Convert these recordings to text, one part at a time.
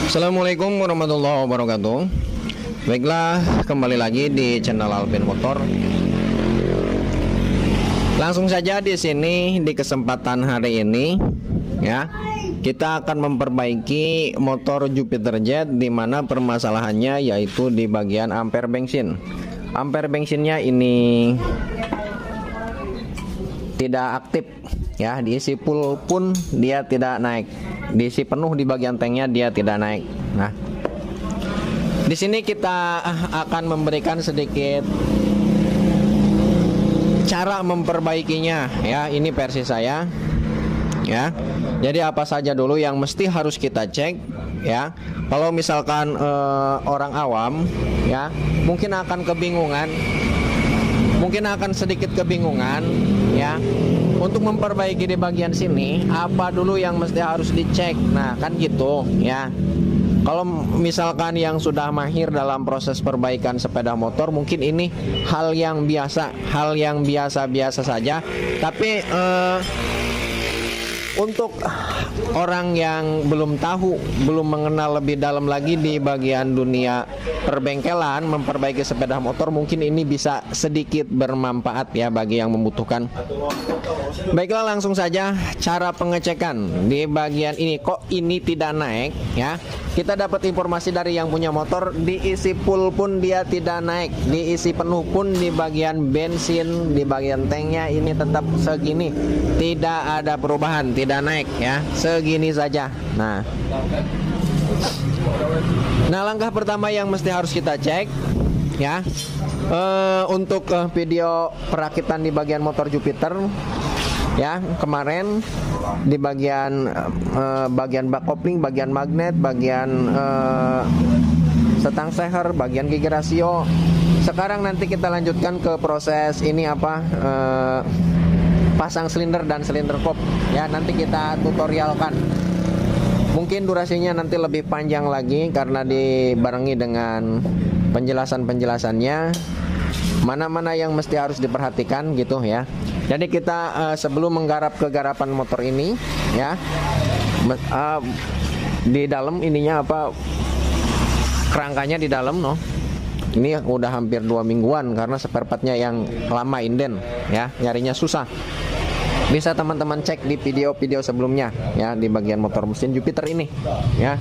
Assalamualaikum warahmatullahi wabarakatuh. Baiklah, kembali lagi di channel Alvin Motor. Langsung saja di sini di kesempatan hari ini ya, kita akan memperbaiki motor Jupiter Jet, di mana permasalahannya yaitu di bagian ampere bensin. Ampere bensinnya ini tidak aktif ya, diisi full pun dia tidak naik, diisi penuh di bagian tanknya dia tidak naik. Nah, di sini kita akan memberikan sedikit cara memperbaikinya ya. Ini versi saya ya. Jadi apa saja dulu yang mesti harus kita cek ya. Kalau misalkan orang awam ya, mungkin akan kebingungan, mungkin akan sedikit kebingungan ya, untuk memperbaiki di bagian sini apa dulu yang mesti harus dicek. Nah kan gitu ya. Kalau misalkan yang sudah mahir dalam proses perbaikan sepeda motor, mungkin ini hal yang biasa, hal yang biasa-biasa saja. Tapi untuk orang yang belum tahu, belum mengenal lebih dalam lagi di bagian dunia perbengkelan, memperbaiki sepeda motor, mungkin ini bisa sedikit bermanfaat ya bagi yang membutuhkan. Baiklah, langsung saja cara pengecekan di bagian ini. Kok ini tidak naik ya? Kita dapat informasi dari yang punya motor, diisi full pun dia tidak naik, diisi penuh pun di bagian bensin, di bagian tanknya ini tetap segini, tidak ada perubahan, tidak naik ya, segini saja. Nah, langkah pertama yang mesti harus kita cek ya, untuk video perakitan di bagian motor Jupiter ya, kemarin di bagian bak kopling, bagian magnet, bagian setang seher, bagian gigi rasio. Sekarang nanti kita lanjutkan ke proses ini apa, pasang silinder dan silinder kop ya, nanti kita tutorialkan. Mungkin durasinya nanti lebih panjang lagi karena dibarengi dengan penjelasannya, mana-mana yang mesti harus diperhatikan gitu ya. Jadi kita sebelum menggarap kegarapan motor ini ya, di dalam ininya apa, kerangkanya di dalam no. Ini udah hampir 2 mingguan karena spare partnya yang lama inden ya, nyarinya susah. Bisa teman-teman cek di video-video sebelumnya ya, di bagian motor mesin Jupiter ini ya.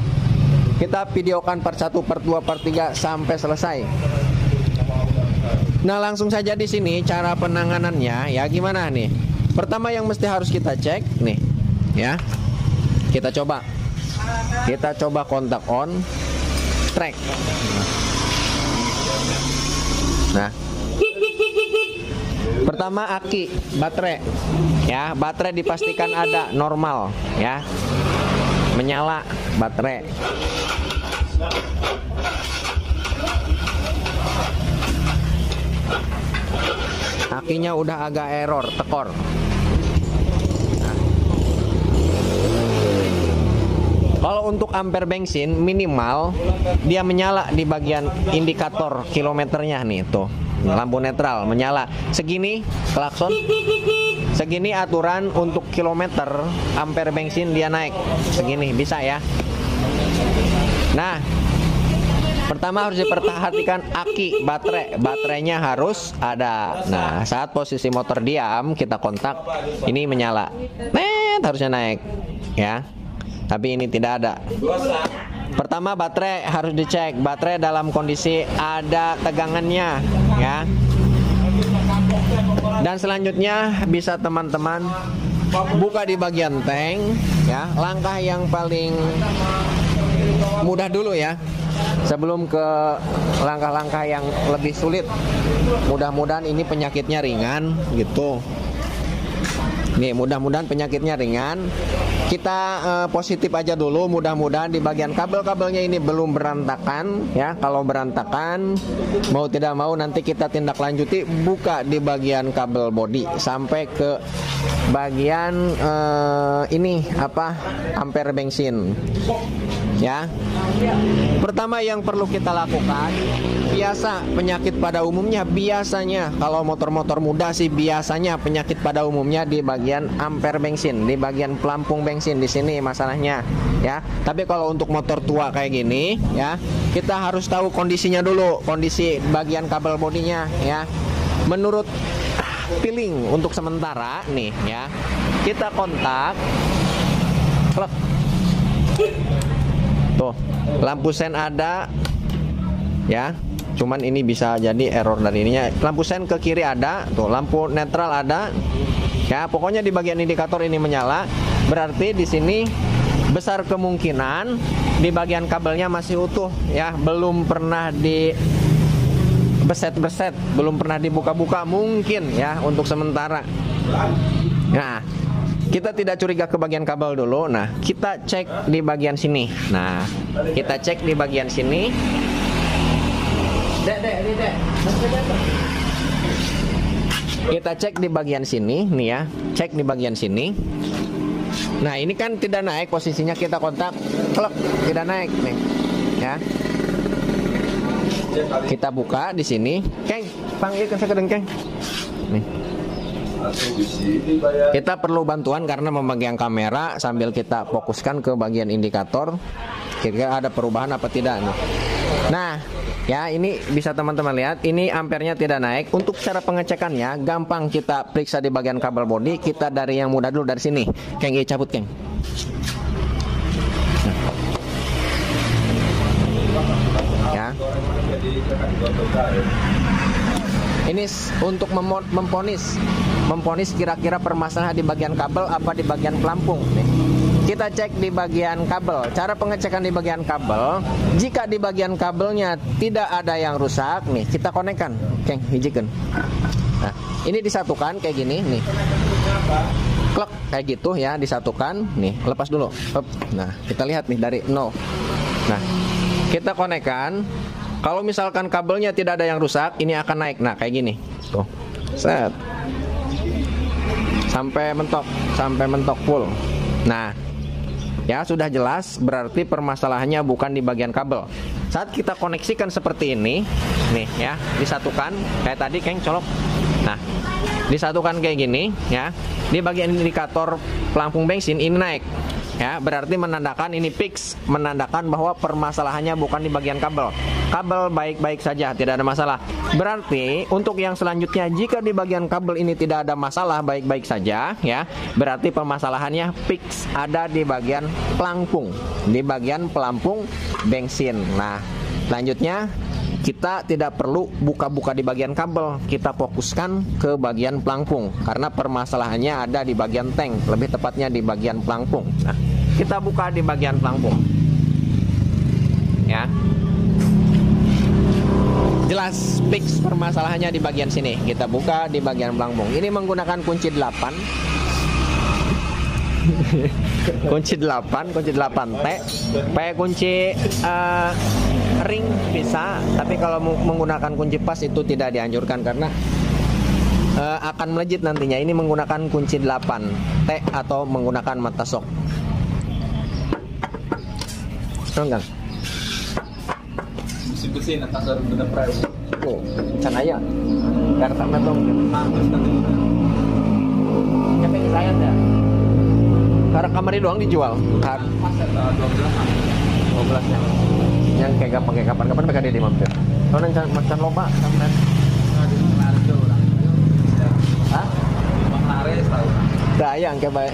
Kita videokan part 1, part 2, part 3 sampai selesai. Nah, langsung saja di sini cara penanganannya ya gimana nih. Pertama yang mesti harus kita cek nih ya. Kita coba kontak on track. Nah, pertama aki, baterai ya, baterai dipastikan ada normal ya, menyala baterai. Akinya udah agak error, tekor. Nah, kalau untuk ampere bensin minimal dia menyala di bagian indikator kilometernya nih, tuh lampu netral menyala segini, klakson segini, aturan untuk kilometer ampere bensin dia naik segini, bisa ya. Nah, pertama harus diperhatikan aki, baterainya harus ada. Nah, saat posisi motor diam kita kontak, ini menyala, harusnya naik ya, tapi ini tidak ada. Pertama baterai harus dicek, baterai dalam kondisi ada tegangannya ya. Dan selanjutnya bisa teman-teman buka di bagian tank ya. Langkah yang paling mudah dulu ya, sebelum ke langkah-langkah yang lebih sulit. Mudah-mudahan ini penyakitnya ringan gitu. Nih, mudah-mudahan penyakitnya ringan. Kita positif aja dulu, mudah-mudahan di bagian kabel-kabelnya ini belum berantakan ya. Kalau berantakan, mau tidak mau nanti kita tindak lanjuti, buka di bagian kabel bodi sampai ke bagian ini apa, ampere bensin ya. Pertama yang perlu kita lakukan biasa penyakit pada umumnya biasanya kalau motor-motor muda sih biasanya penyakit pada umumnya di bagian amper bensin, di bagian pelampung bensin di sini masalahnya ya. Tapi kalau untuk motor tua kayak gini ya, kita harus tahu kondisinya dulu, kondisi bagian kabel bodinya ya. Menurut feeling untuk sementara nih ya, kita kontak klek. Tuh, lampu sen ada ya, cuman ini bisa jadi error dari ininya. Lampu sen ke kiri ada, tuh lampu netral ada ya. Pokoknya di bagian indikator ini menyala, berarti di sini besar kemungkinan di bagian kabelnya masih utuh ya, belum pernah di beset-beset, belum pernah dibuka-buka mungkin ya untuk sementara. Nah, kita tidak curiga ke bagian kabel dulu. Nah, kita cek di bagian sini. Nah, kita cek di bagian sini. Kita cek di bagian sini nih ya. Cek di bagian sini. Nah, ini kan tidak naik posisinya, kita kontak, klek, tidak naik nih. Ya. Kita buka di sini. Keng, panggil ke sekedeng, Keng. Nih. Kita perlu bantuan karena memegang kamera sambil kita fokuskan ke bagian indikator, kira-kira ada perubahan apa tidak nih. Nah ya, ini bisa teman-teman lihat, ini ampernya tidak naik. Untuk cara pengecekannya gampang, kita periksa di bagian kabel bodi. Kita dari yang mudah dulu, dari sini. Keng, cabut Keng. Ya, ini untuk memponis kira-kira permasalahan di bagian kabel apa di bagian pelampung nih. Kita cek di bagian kabel. Cara pengecekan di bagian kabel, jika di bagian kabelnya tidak ada yang rusak nih, kita konekkan, Keng, hijikan. Nah, ini disatukan kayak gini nih. Klek kayak gitu ya, disatukan nih, lepas dulu. Nah, kita lihat nih dari 0. Nah, kita konekkan. Kalau misalkan kabelnya tidak ada yang rusak, ini akan naik. Nah, kayak gini. Tuh. Set. Sampai mentok full. Nah, ya sudah jelas, berarti permasalahannya bukan di bagian kabel. Saat kita koneksikan seperti ini, nih ya, disatukan kayak tadi, Keng, colok. Nah, disatukan kayak gini ya. Di bagian indikator pelampung bensin ini naik. Ya, berarti menandakan ini fix, menandakan bahwa permasalahannya bukan di bagian kabel. Kabel baik-baik saja, tidak ada masalah. Berarti untuk yang selanjutnya, jika di bagian kabel ini tidak ada masalah, baik-baik saja ya, berarti permasalahannya fix ada di bagian pelampung, di bagian pelampung bensin. Nah, selanjutnya kita tidak perlu buka-buka di bagian kabel, kita fokuskan ke bagian pelampung karena permasalahannya ada di bagian tank, lebih tepatnya di bagian pelampung. Nah, kita buka di bagian pelampung. Ya. Jelas fix permasalahannya di bagian sini. Kita buka di bagian pelampung. Ini menggunakan kunci 8. kunci 8T. Pakai kunci ring bisa, tapi kalau menggunakan kunci pas itu tidak dianjurkan karena akan melejit nantinya. Ini menggunakan kunci 8T atau menggunakan mata sok. Enggak. Besi-besi nak kasar benar price. Oh, can aya. Karena dong. Nyampe ke saya dah. Karena kamari doang dijual. Pasar 12 ya. Yang kayak kapan mereka dia mampir. Tahu nang macan loba sampean. Hah? Bang Lares tahu. Dayang kayak bae.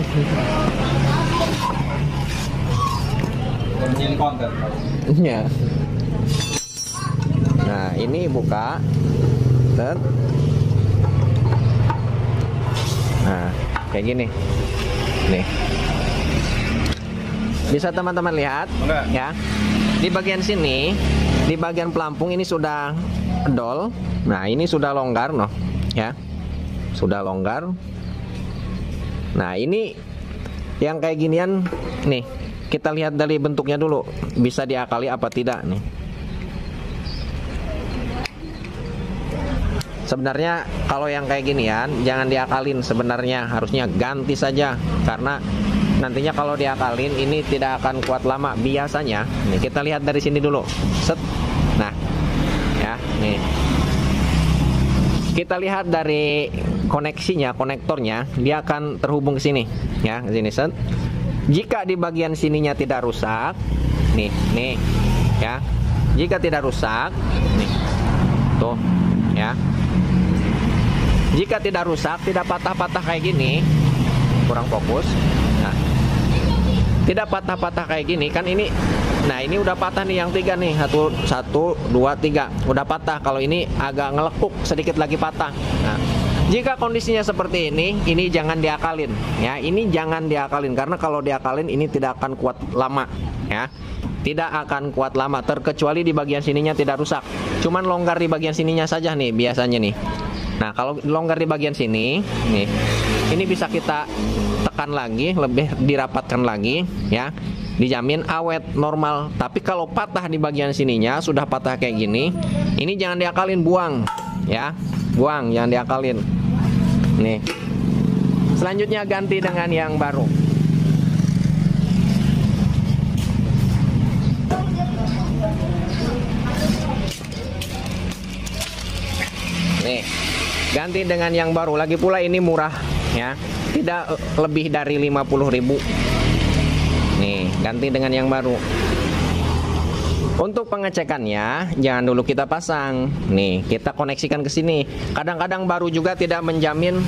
Jadi konten. Iya. Nah, ini buka. Set. Nah, kayak gini. Nih. Bisa teman-teman lihat ya. Di bagian sini, di bagian pelampung ini sudah dol. Nah, ini sudah longgar noh, ya. Sudah longgar. Nah, ini yang kayak ginian nih. Kita lihat dari bentuknya dulu, bisa diakali apa tidak nih. Sebenarnya kalau yang kayak ginian jangan diakalin, sebenarnya harusnya ganti saja karena nantinya kalau diakalin ini tidak akan kuat lama biasanya. Nih kita lihat dari sini dulu. Set. Nah, ya. nih. Kita lihat dari koneksinya, konektornya, dia akan terhubung ke sini, ya, ke sini set. Jika di bagian sininya tidak rusak, nih, ya. Jika tidak rusak, nih, tuh, ya. Jika tidak rusak, tidak patah-patah kayak gini, kurang fokus. Nah, tidak patah-patah kayak gini, kan ini. Nah, ini udah patah nih yang 3 nih, 1, 2, 3, udah patah. Kalau ini agak ngelekuk, sedikit lagi patah. Nah, jika kondisinya seperti ini jangan diakalin, ya. Ini jangan diakalin karena kalau diakalin ini tidak akan kuat lama, ya. Tidak akan kuat lama, terkecuali di bagian sininya tidak rusak. Cuman longgar di bagian sininya saja nih biasanya nih. Nah, kalau longgar di bagian sini, nih, ini bisa kita tekan lagi, lebih dirapatkan lagi, ya. Dijamin awet normal. Tapi kalau patah di bagian sininya, sudah patah kayak gini, ini jangan diakalin, buang, ya. Buang, jangan diakalin. Nih. Selanjutnya ganti dengan yang baru. Nih. Ganti dengan yang baru. Lagi pula ini murah, ya. Tidak lebih dari 50.000. Nih, ganti dengan yang baru. Untuk pengecekannya, jangan dulu kita pasang. Nih, kita koneksikan ke sini. Kadang-kadang baru juga tidak menjamin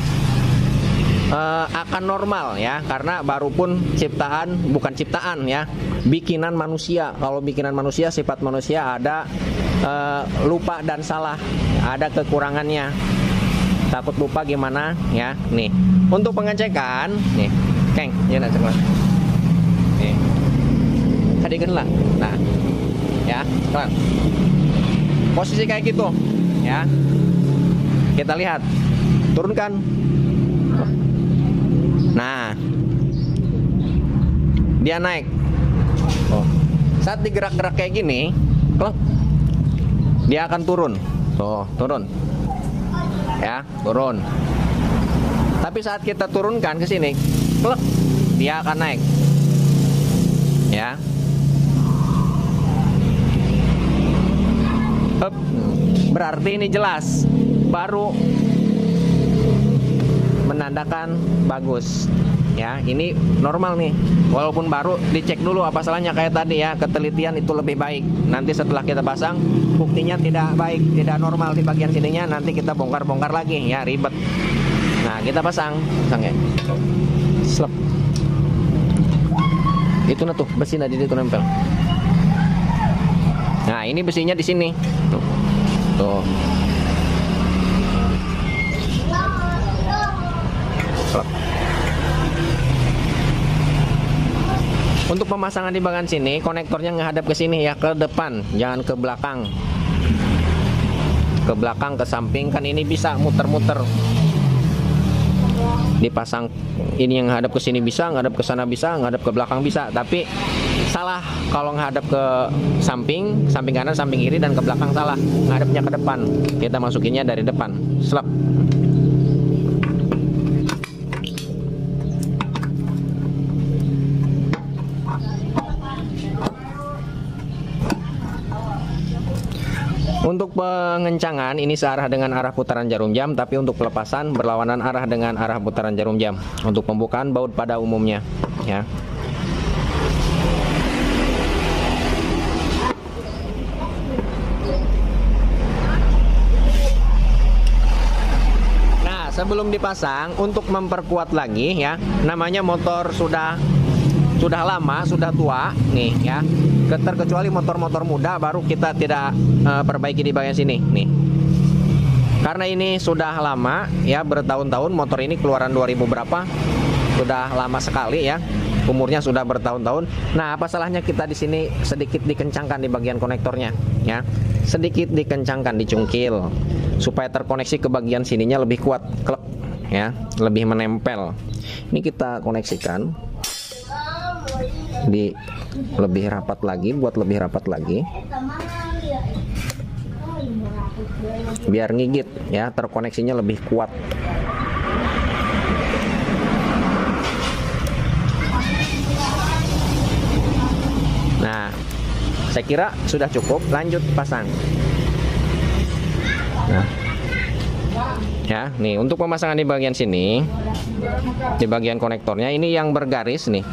akan normal, ya, karena baru pun bukan ciptaan, ya, bikinan manusia. Kalau bikinan manusia, sifat manusia ada lupa dan salah, ada kekurangannya. Takut lupa gimana, ya. Nih, untuk pengecekan, nih, Keng, jangan cek lah. Nih, tadi lah. Nah, ya, keren. Posisi kayak gitu, ya. Kita lihat, turunkan. Nah, dia naik. Oh, saat digerak-gerak kayak gini, klep, dia akan turun. Tuh, turun. Ya, turun. Tapi saat kita turunkan ke sini, klek, dia akan naik. Ya. Hup. Berarti ini jelas, baru menandakan bagus. Ya, ini normal nih. Walaupun baru, dicek dulu apa salahnya kayak tadi, ya. Ketelitian itu lebih baik. Nanti setelah kita pasang, buktinya tidak baik, tidak normal di bagian sininya, nanti kita bongkar-bongkar lagi, ya, ribet. Nah, kita pasang ya. Slep. Itu nah tuh, besi di situ nempel. Nah, ini besinya di sini. Tuh. Slep. Untuk pemasangan di bagian sini, konektornya menghadap ke sini, ya, ke depan, jangan ke belakang. Ke belakang, ke samping, kan ini bisa muter-muter. Dipasang ini yang menghadap ke sini bisa, menghadap ke sana bisa, menghadap ke belakang bisa. Tapi salah kalau menghadap ke samping, samping kanan, samping kiri, dan ke belakang salah. Menghadapnya ke depan. Kita masukinnya dari depan. Slap. Untuk pengencangan ini searah dengan arah putaran jarum jam, tapi untuk pelepasan berlawanan arah dengan arah putaran jarum jam. Untuk pembukaan baut pada umumnya, ya. Nah, sebelum dipasang, untuk memperkuat lagi, ya, namanya motor sudah lama, sudah tua nih, ya. Terkecuali motor-motor muda baru kita tidak perbaiki di bagian sini nih. Karena ini sudah lama, ya, bertahun-tahun, motor ini keluaran 2000 berapa, sudah lama sekali, ya. Umurnya sudah bertahun-tahun. Nah, apa salahnya kita di sini sedikit dikencangkan di bagian konektornya, ya. Sedikit dikencangkan, dicungkil supaya terkoneksi ke bagian sininya lebih kuat, klek, ya, lebih menempel. Ini kita koneksikan di lebih rapat lagi, buat lebih rapat lagi, biar ngigit, ya, terkoneksinya lebih kuat. Nah, saya kira sudah cukup, lanjut pasang. Nah. Ya, nih untuk pemasangan di bagian sini, di bagian konektornya ini yang bergaris nih.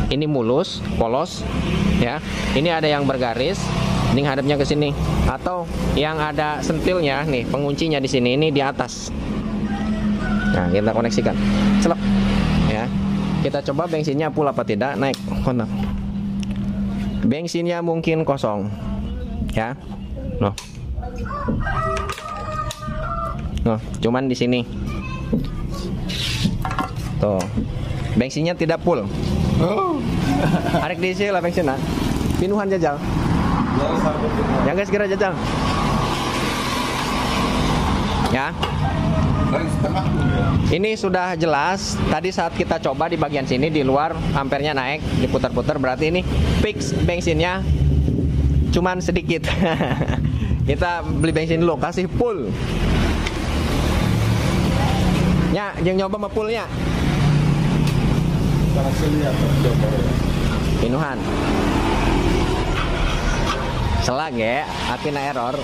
Ini mulus, polos, ya. Ini ada yang bergaris, ini hadapnya ke sini. Atau yang ada sentilnya nih, penguncinya di sini, ini di atas. Nah, kita koneksikan. Celep. Ya. Kita coba bensinnya full apa tidak, naik kontak. Bensinnya mungkin kosong. Ya. Loh. Noh, cuman di sini. Tuh. Bensinnya tidak full. Arek diisi lah bensinnya. Pinuhan jajal. Yang guys kira jajal. Ya. Ini sudah jelas. Tadi saat kita coba di bagian sini di luar ampernya naik, diputar-putar, berarti ini fix bensinnya cuman sedikit. Kita beli bensin dulu, kasih full. Ya, yang nyoba mepulnya. Pinuhan. Selag ya, hati na error.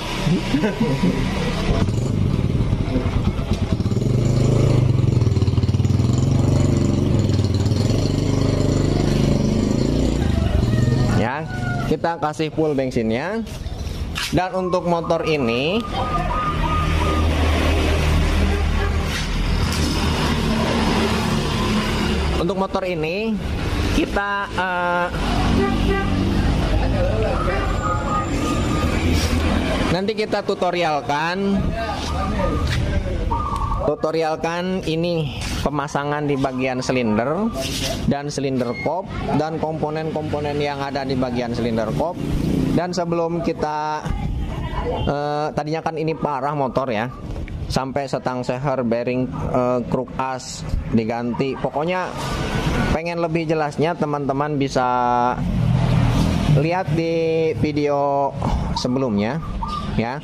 Ya, kita kasih full bensinnya. Dan untuk motor ini kita nanti kita tutorialkan ini pemasangan di bagian silinder dan silinder kop dan komponen-komponen yang ada di bagian silinder kop. Dan sebelum kita tadinya kan ini parah motor ya, sampai setang seher, bearing, kruk as diganti. Pokoknya pengen lebih jelasnya teman-teman bisa lihat di video sebelumnya ya.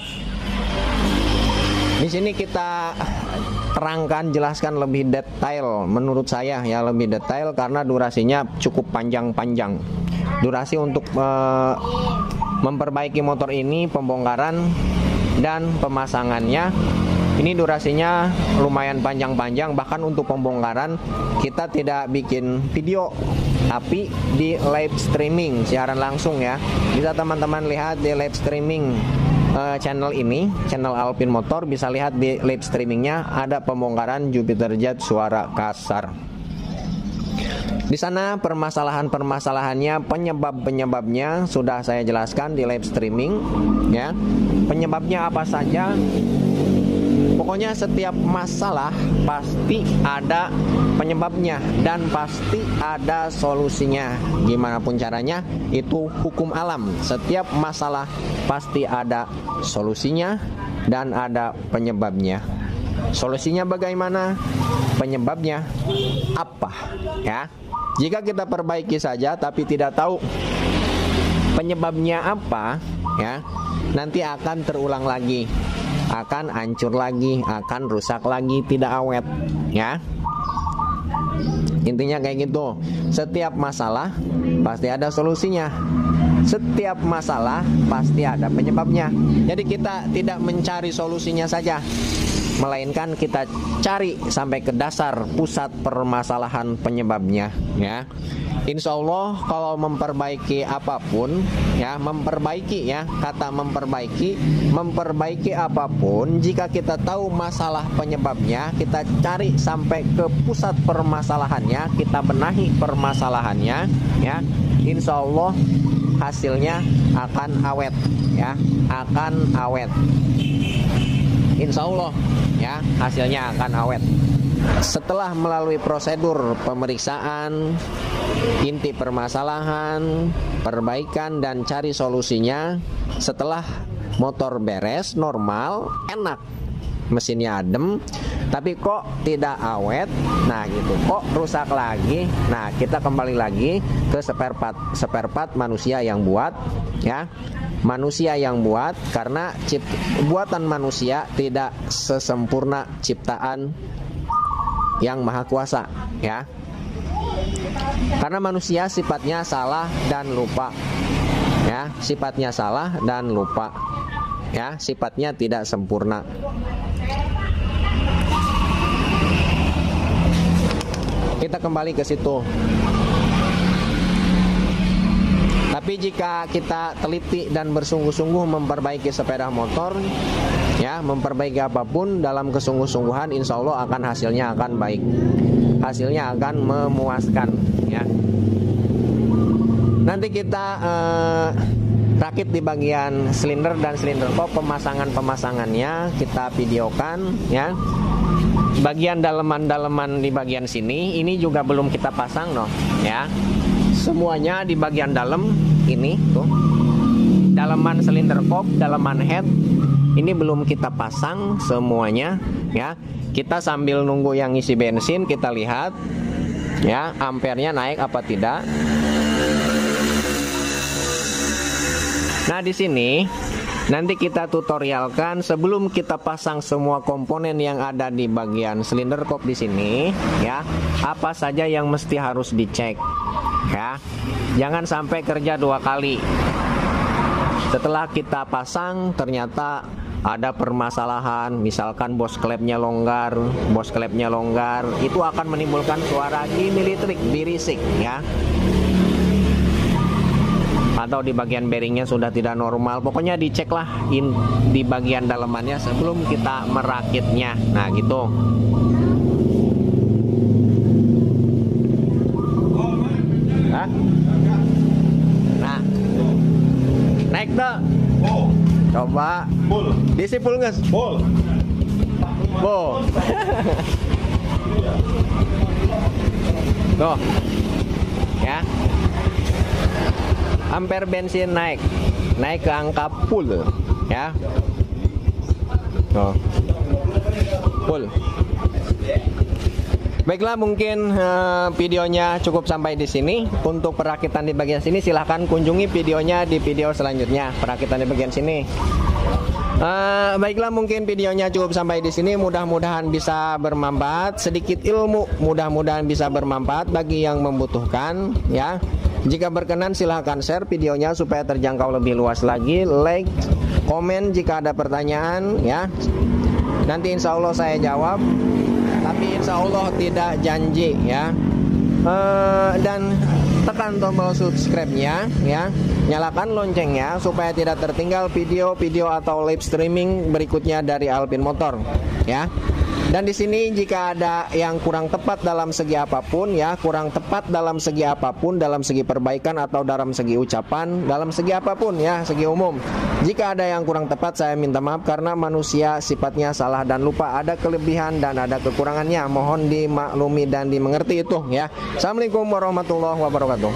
Di sini kita terangkan, jelaskan lebih detail menurut saya ya, lebih detail karena durasinya cukup panjang-panjang. Durasi untuk memperbaiki motor ini, pembongkaran dan pemasangannya ini durasinya lumayan panjang-panjang. Bahkan untuk pembongkaran kita tidak bikin video, tapi di live streaming, siaran langsung ya. Bisa teman-teman lihat di live streaming channel ini, channel Alpin Motor. Bisa lihat di live streamingnya ada pembongkaran Jupiter Jet suara kasar. Di sana permasalahan-permasalahannya, penyebab-penyebabnya sudah saya jelaskan di live streaming ya. Penyebabnya apa saja? Pokoknya setiap masalah pasti ada penyebabnya dan pasti ada solusinya. Gimana pun caranya, itu hukum alam. Setiap masalah pasti ada solusinya dan ada penyebabnya. Solusinya bagaimana? Penyebabnya apa? Ya. Jika kita perbaiki saja tapi tidak tahu penyebabnya apa, ya, nanti akan terulang lagi, akan hancur lagi, akan rusak lagi, tidak awet, ya. Intinya kayak gitu. Setiap masalah pasti ada solusinya. Setiap masalah pasti ada penyebabnya. Jadi kita tidak mencari solusinya saja, melainkan kita cari sampai ke dasar pusat permasalahan penyebabnya ya. Insya Allah kalau memperbaiki apapun ya, memperbaiki ya, kata memperbaiki apapun, jika kita tahu masalah penyebabnya, kita cari sampai ke pusat permasalahannya, kita benahi permasalahannya ya, insya Allah hasilnya akan awet ya, akan awet. Insya Allah ya, hasilnya akan awet. Setelah melalui prosedur pemeriksaan inti permasalahan, perbaikan dan cari solusinya, setelah motor beres, normal, enak, mesinnya adem, tapi kok tidak awet, nah gitu, kok rusak lagi, nah kita kembali lagi ke spare part manusia yang buat ya. Manusia yang buat, karena buatan manusia tidak sesempurna ciptaan yang maha kuasa ya. Karena manusia sifatnya salah dan lupa ya, sifatnya salah dan lupa. ya, sifatnya tidak sempurna. Kita kembali ke situ. Tapi jika kita teliti dan bersungguh-sungguh memperbaiki sepeda motor, ya, memperbaiki apapun dalam kesungguh-sungguhan, insya Allah akan hasilnya akan baik, hasilnya akan memuaskan, ya. Nanti kita rakit di bagian silinder dan silinder kop, pemasangannya kita videokan, ya. Bagian daleman-daleman di bagian sini ini juga belum kita pasang, no, ya. Semuanya di bagian dalam ini tuh, daleman silinder kop, daleman head ini belum kita pasang semuanya, ya. Kita sambil nunggu yang isi bensin kita lihat, ya, ampernya naik apa tidak. Nah, di sini nanti kita tutorialkan sebelum kita pasang semua komponen yang ada di bagian silinder kop di sini, ya, apa saja yang mesti harus dicek, ya. Jangan sampai kerja 2 kali. Setelah kita pasang ternyata ada permasalahan, misalkan bos klepnya longgar, itu akan menimbulkan suara gimilitrik, birisik, ya. Atau di bagian bearingnya sudah tidak normal, pokoknya diceklah di bagian dalemannya sebelum kita merakitnya. Nah, gitu. Hah? Nah, naik tuh. Coba diisi full nges. Bo. Tuh, ya. Ampere bensin naik ke angka full, ya. Tuh, full. Baiklah, mungkin videonya cukup sampai di sini. Untuk perakitan di bagian sini silahkan kunjungi videonya di video selanjutnya, perakitan di bagian sini. Baiklah, mungkin videonya cukup sampai di sini. Mudah-mudahan bisa bermanfaat, sedikit ilmu mudah-mudahan bisa bermanfaat bagi yang membutuhkan, ya. Jika berkenan silahkan share videonya supaya terjangkau lebih luas lagi. Like, komen jika ada pertanyaan, ya. Nanti insya Allah saya jawab, tapi insya Allah tidak janji, ya. Dan tekan tombol subscribe-nya, ya. Nyalakan loncengnya supaya tidak tertinggal video-video atau live streaming berikutnya dari Alpin Motor, ya. Dan di sini jika ada yang kurang tepat dalam segi apapun, ya, kurang tepat dalam segi apapun, dalam segi perbaikan atau dalam segi ucapan, dalam segi apapun, ya, segi umum. Jika ada yang kurang tepat, saya minta maaf karena manusia sifatnya salah dan lupa, ada kelebihan dan ada kekurangannya. Mohon dimaklumi dan dimengerti itu, ya. Assalamualaikum warahmatullahi wabarakatuh.